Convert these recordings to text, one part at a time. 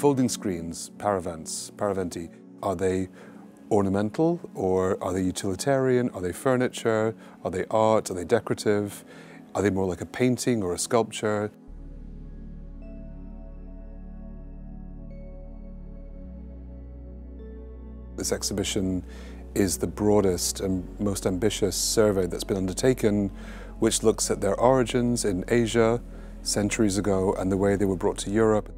Folding screens, paraventi, are they ornamental or are they utilitarian? Are they furniture? Are they art? Are they decorative? Are they more like a painting or a sculpture? This exhibition is the broadest and most ambitious survey that's been undertaken, which looks at their origins in Asia centuries ago and the way they were brought to Europe.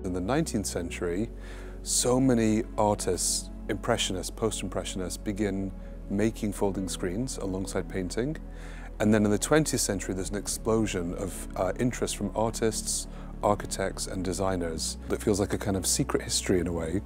In the 19th century, so many artists, impressionists, post-impressionists, begin making folding screens alongside painting. And then in the 20th century, there's an explosion of interest from artists, architects, and designers that feels like a kind of secret history in a way.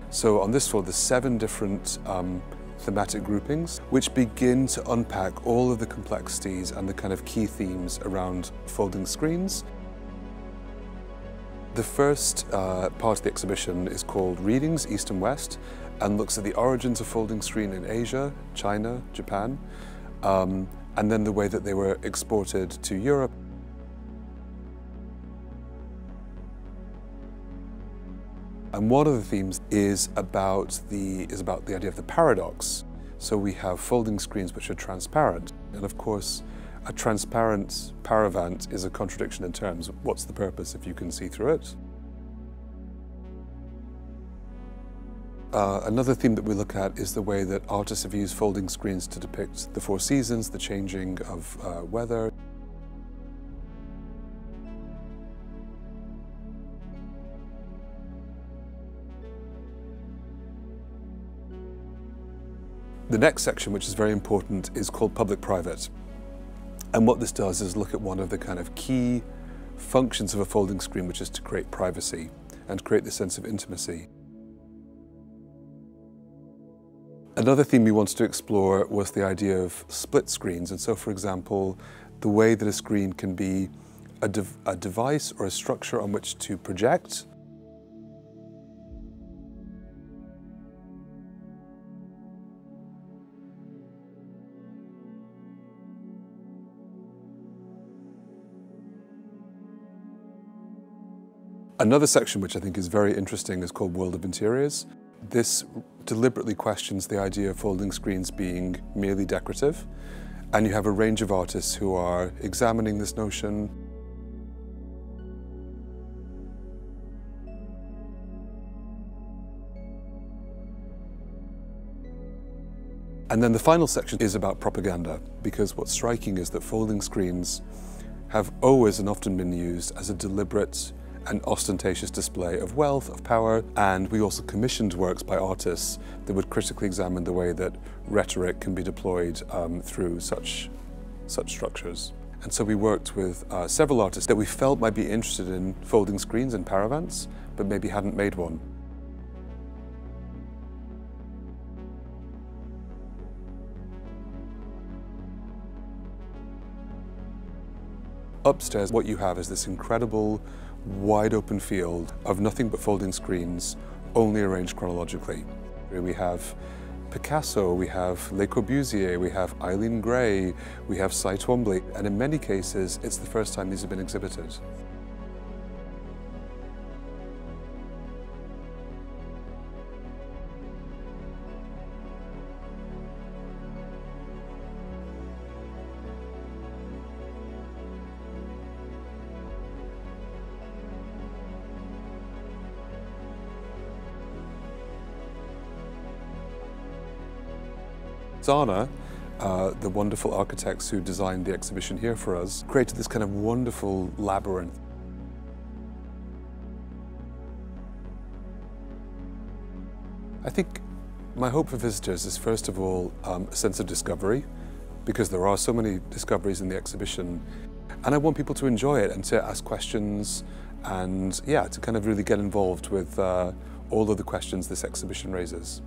So on this floor, there's 7 different thematic groupings, which begin to unpack all of the complexities and the kind of key themes around folding screens. The first part of the exhibition is called Readings, East and West, and looks at the origins of folding screen in Asia, China, Japan, and then the way that they were exported to Europe. And one of the themes is about the idea of the paradox. So we have folding screens which are transparent. And of course, a transparent paravent is a contradiction in terms. What's the purpose if you can see through it? Another theme that we look at is the way that artists have used folding screens to depict the 4 seasons, the changing of weather. The next section, which is very important, is called public-private. And what this does is look at one of the kind of key functions of a folding screen, which is to create privacy and create this sense of intimacy. Another theme we wanted to explore was the idea of split screens. And so, for example, the way that a screen can be a device or a structure on which to project, Another section which I think is very interesting is called World of Interiors. This deliberately questions the idea of folding screens being merely decorative, and you have a range of artists who are examining this notion. And then the final section is about propaganda, because what's striking is that folding screens have always and often been used as a deliberate and ostentatious display of wealth, of power, and we also commissioned works by artists that would critically examine the way that rhetoric can be deployed through such structures. And so we worked with several artists that we felt might be interested in folding screens and paravents, but maybe hadn't made one. Upstairs, what you have is this incredible wide open field of nothing but folding screens, only arranged chronologically. We have Picasso, we have Le Corbusier, we have Eileen Gray, we have Cy Twombly, and in many cases it's the first time these have been exhibited. Zana, the wonderful architects who designed the exhibition here for us, created this kind of wonderful labyrinth. I think My hope for visitors is first of all a sense of discovery, because there are so many discoveries in the exhibition, and I want people to enjoy it and to ask questions and, yeah, to kind of really get involved with all of the questions this exhibition raises.